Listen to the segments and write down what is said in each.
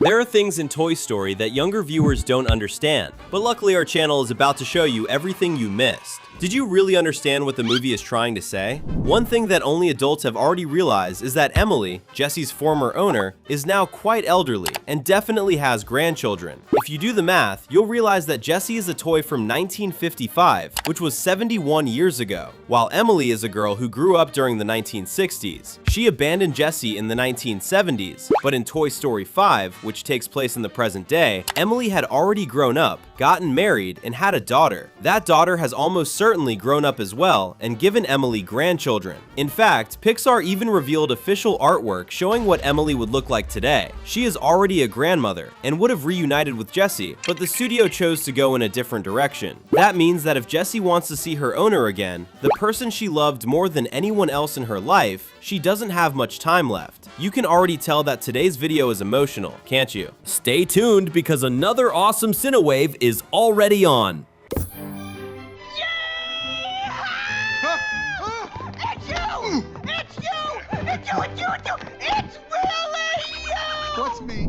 There are things in Toy Story that younger viewers don't understand, but luckily our channel is about to show you everything you missed. Did you really understand what the movie is trying to say? One thing that only adults have already realized is that Emily, Jesse's former owner, is now quite elderly and definitely has grandchildren. If you do the math, you'll realize that Jesse is a toy from 1955, which was 71 years ago, while Emily is a girl who grew up during the 1960s. She abandoned Jesse in the 1970s, but in Toy Story 5, which takes place in the present day, Emily had already grown up, gotten married, and had a daughter. That daughter has almost certainly grown up as well and given Emily grandchildren. In fact, Pixar even revealed official artwork showing what Emily would look like today. She is already a grandmother and would have reunited with Jesse, but the studio chose to go in a different direction. That means that if Jesse wants to see her owner again, the person she loved more than anyone else in her life, she doesn't have much time left. You can already tell that today's video is emotional, can't you? Stay tuned because another awesome Cinewave is already on.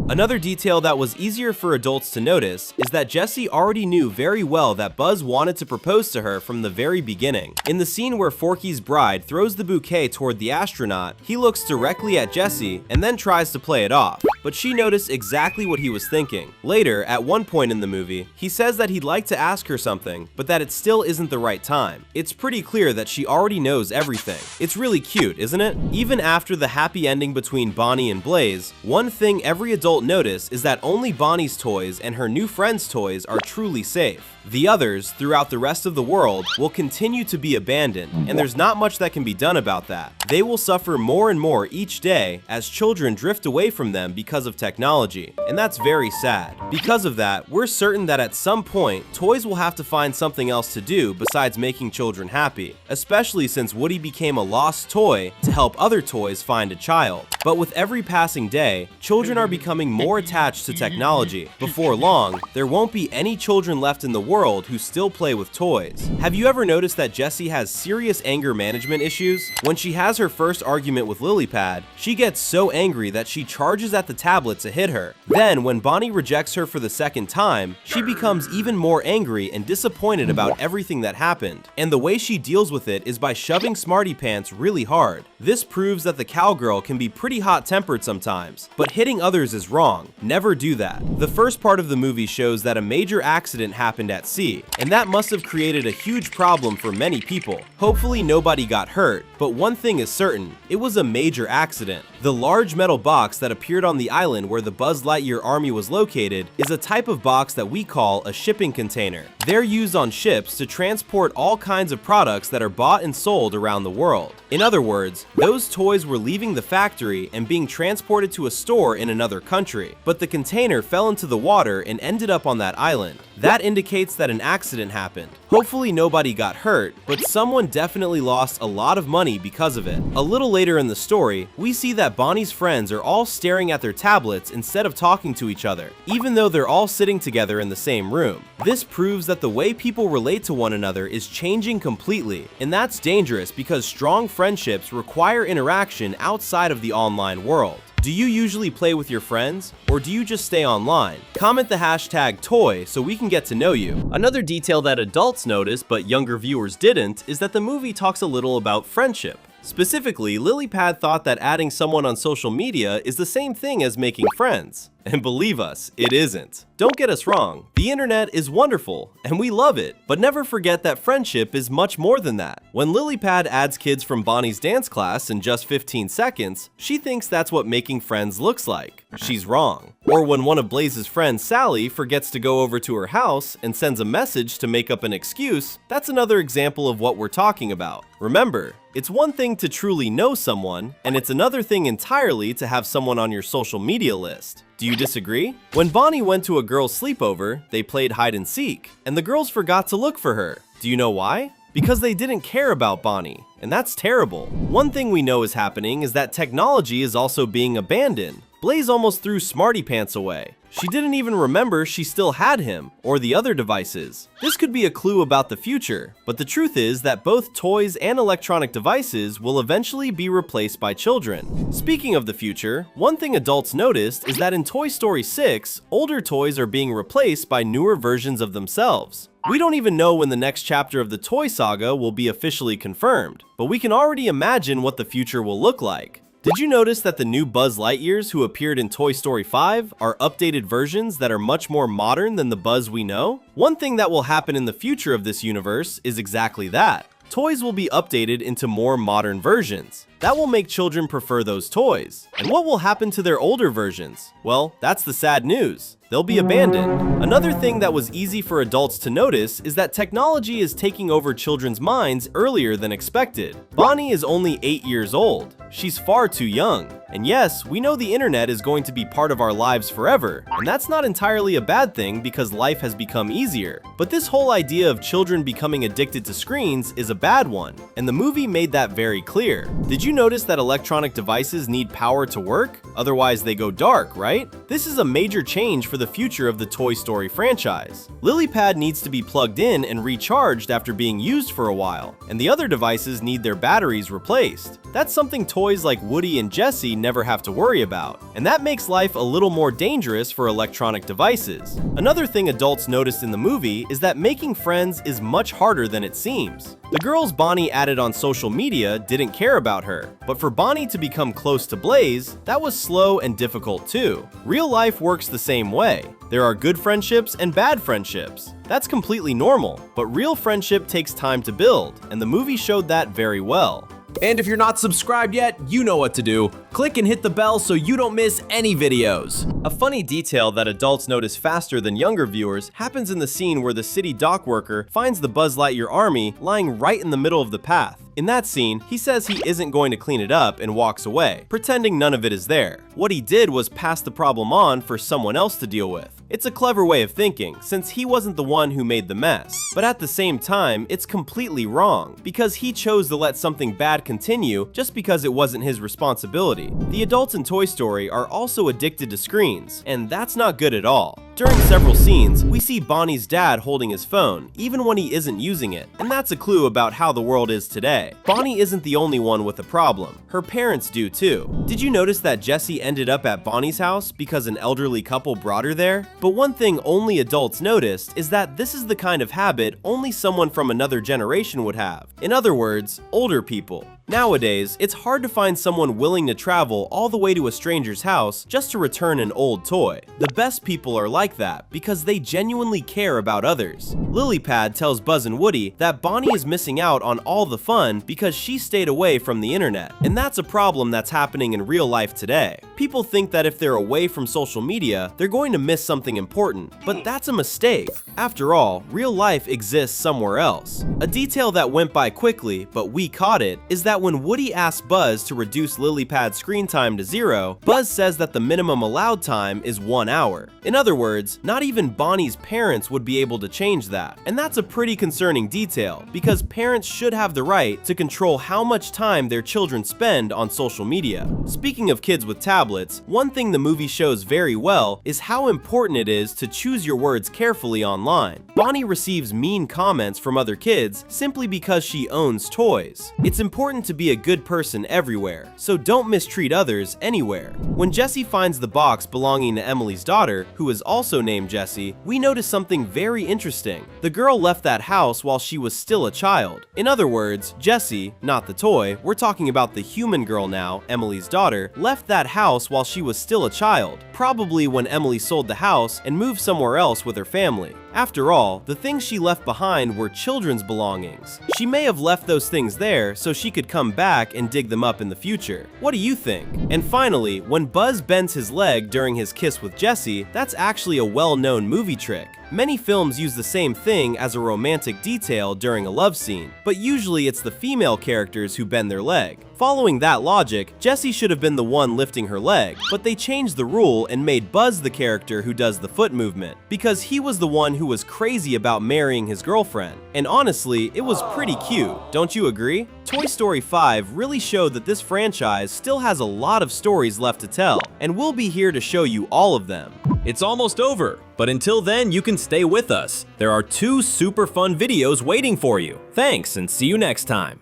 Another detail that was easier for adults to notice is that Jesse already knew very well that Buzz wanted to propose to her from the very beginning. In the scene where Forky's bride throws the bouquet toward the astronaut, he looks directly at Jesse and then tries to play it off, but she noticed exactly what he was thinking. Later, at one point in the movie, he says that he'd like to ask her something, but that it still isn't the right time. It's pretty clear that she already knows everything. It's really cute, isn't it? Even after the happy ending between Bonnie and Blaze, one thing every adult notice is that only Bonnie's toys and her new friends' toys are truly safe. The others, throughout the rest of the world, will continue to be abandoned, and there's not much that can be done about that. They will suffer more and more each day as children drift away from them because of technology, and that's very sad. Because of that, we're certain that at some point, toys will have to find something else to do besides making children happy, especially since Woody became a lost toy to help other toys find a child. But with every passing day, children are becoming more attached to technology. Before long, there won't be any children left in the world who still play with toys. Have you ever noticed that Jessie has serious anger management issues? When she has her first argument with Lilypad, she gets so angry that she charges at the tablet to hit her. Then, when Bonnie rejects her for the second time, she becomes even more angry and disappointed about everything that happened. And the way she deals with it is by shoving Smarty Pants really hard. This proves that the cowgirl can be pretty hot-tempered sometimes, but hitting others is wrong. Never do that. The first part of the movie shows that a major accident happened at sea, and that must have created a huge problem for many people. Hopefully nobody got hurt, but one thing is certain, it was a major accident. The large metal box that appeared on the island where the Buzz Lightyear army was located is a type of box that we call a shipping container. They're used on ships to transport all kinds of products that are bought and sold around the world. In other words, those toys were leaving the factory and being transported to a store in another country, but the container fell into the water and ended up on that island. That indicates that an accident happened. Hopefully nobody got hurt, but someone definitely lost a lot of money because of it. A little later in the story, we see that Bonnie's friends are all staring at their tablets instead of talking to each other, even though they're all sitting together in the same room. This proves that the way people relate to one another is changing completely, and that's dangerous because strong friendships require interaction outside of the online world. Do you usually play with your friends, or do you just stay online? Comment the hashtag toy so we can get to know you. Another detail that adults noticed but younger viewers didn't is that the movie talks a little about friendship. Specifically, Lilypad thought that adding someone on social media is the same thing as making friends. And believe us, it isn't. Don't get us wrong, the internet is wonderful, and we love it, but never forget that friendship is much more than that. When Lilypad adds kids from Bonnie's dance class in just 15 seconds, she thinks that's what making friends looks like. She's wrong. Or when one of Blaze's friends, Sally, forgets to go over to her house and sends a message to make up an excuse, that's another example of what we're talking about. Remember, it's one thing to truly know someone, and it's another thing entirely to have someone on your social media list. Do you disagree? When Bonnie went to a girl's sleepover, they played hide and seek, and the girls forgot to look for her. Do you know why? Because they didn't care about Bonnie, and that's terrible. One thing we know is happening is that technology is also being abandoned. Blaze almost threw Smarty Pants away. She didn't even remember she still had him, or the other devices. This could be a clue about the future, but the truth is that both toys and electronic devices will eventually be replaced by children. Speaking of the future, one thing adults noticed is that in Toy Story 6, older toys are being replaced by newer versions of themselves. We don't even know when the next chapter of the Toy Saga will be officially confirmed, but we can already imagine what the future will look like. Did you notice that the new Buzz Lightyears who appeared in Toy Story 5 are updated versions that are much more modern than the Buzz we know? One thing that will happen in the future of this universe is exactly that. Toys will be updated into more modern versions. That will make children prefer those toys. And what will happen to their older versions? Well, that's the sad news. They'll be abandoned. Another thing that was easy for adults to notice is that technology is taking over children's minds earlier than expected. Bonnie is only 8 years old. She's far too young. And yes, we know the internet is going to be part of our lives forever, and that's not entirely a bad thing because life has become easier. But this whole idea of children becoming addicted to screens is a bad one, and the movie made that very clear. Did you notice that electronic devices need power to work? Otherwise they go dark, right? This is a major change for the future of the Toy Story franchise. LilyPad needs to be plugged in and recharged after being used for a while, and the other devices need their batteries replaced. That's something toys like Woody and Jessie never have to worry about, and that makes life a little more dangerous for electronic devices. Another thing adults noticed in the movie is that making friends is much harder than it seems. The girls Bonnie added on social media didn't care about her, but for Bonnie to become close to Blaze, that was slow and difficult too. Real life works the same way. There are good friendships and bad friendships. That's completely normal, but real friendship takes time to build, and the movie showed that very well. And if you're not subscribed yet, you know what to do. Click and hit the bell so you don't miss any videos. A funny detail that adults notice faster than younger viewers happens in the scene where the city dock worker finds the Buzz Lightyear army lying right in the middle of the path. In that scene, he says he isn't going to clean it up and walks away, pretending none of it is there. What he did was pass the problem on for someone else to deal with. It's a clever way of thinking, since he wasn't the one who made the mess. But at the same time, it's completely wrong, because he chose to let something bad continue just because it wasn't his responsibility. The adults in Toy Story are also addicted to screens, and that's not good at all. During several scenes, we see Bonnie's dad holding his phone, even when he isn't using it, and that's a clue about how the world is today. Bonnie isn't the only one with a problem. Her parents do too. Did you notice that Jessie ended up at Bonnie's house because an elderly couple brought her there? But one thing only adults noticed is that this is the kind of habit only someone from another generation would have. In other words, older people. Nowadays, it's hard to find someone willing to travel all the way to a stranger's house just to return an old toy. The best people are like that because they genuinely care about others. LilyPad tells Buzz and Woody that Bonnie is missing out on all the fun because she stayed away from the internet. And that's a problem that's happening in real life today. People think that if they're away from social media, they're going to miss something important, but that's a mistake. After all, real life exists somewhere else. A detail that went by quickly, but we caught it, is that when Woody asks Buzz to reduce LilyPad's screen time to 0, Buzz says that the minimum allowed time is 1 hour. In other words, not even Bonnie's parents would be able to change that. And that's a pretty concerning detail, because parents should have the right to control how much time their children spend on social media. Speaking of kids with tablets, one thing the movie shows very well is how important it is to choose your words carefully online. Bonnie receives mean comments from other kids simply because she owns toys. It's important to be a good person everywhere, so don't mistreat others anywhere. When Jessie finds the box belonging to Emily's daughter, who is also named Jessie, we notice something very interesting. The girl left that house while she was still a child. In other words, Jessie, not the toy, we're talking about the human girl now, Emily's daughter, left that house while she was still a child, probably when Emily sold the house and moved somewhere else with her family. After all, the things she left behind were children's belongings. She may have left those things there so she could come back and dig them up in the future. What do you think? And finally, when Buzz bends his leg during his kiss with Jessie, that's actually a well-known movie trick. Many films use the same thing as a romantic detail during a love scene, but usually it's the female characters who bend their leg. Following that logic, Jessie should have been the one lifting her leg, but they changed the rule and made Buzz the character who does the foot movement, because he was the one who was crazy about marrying his girlfriend. And honestly, it was pretty cute, don't you agree? Toy Story 5 really showed that this franchise still has a lot of stories left to tell, and we'll be here to show you all of them. It's almost over, but until then, you can stay with us. There are 2 super fun videos waiting for you. Thanks, and see you next time.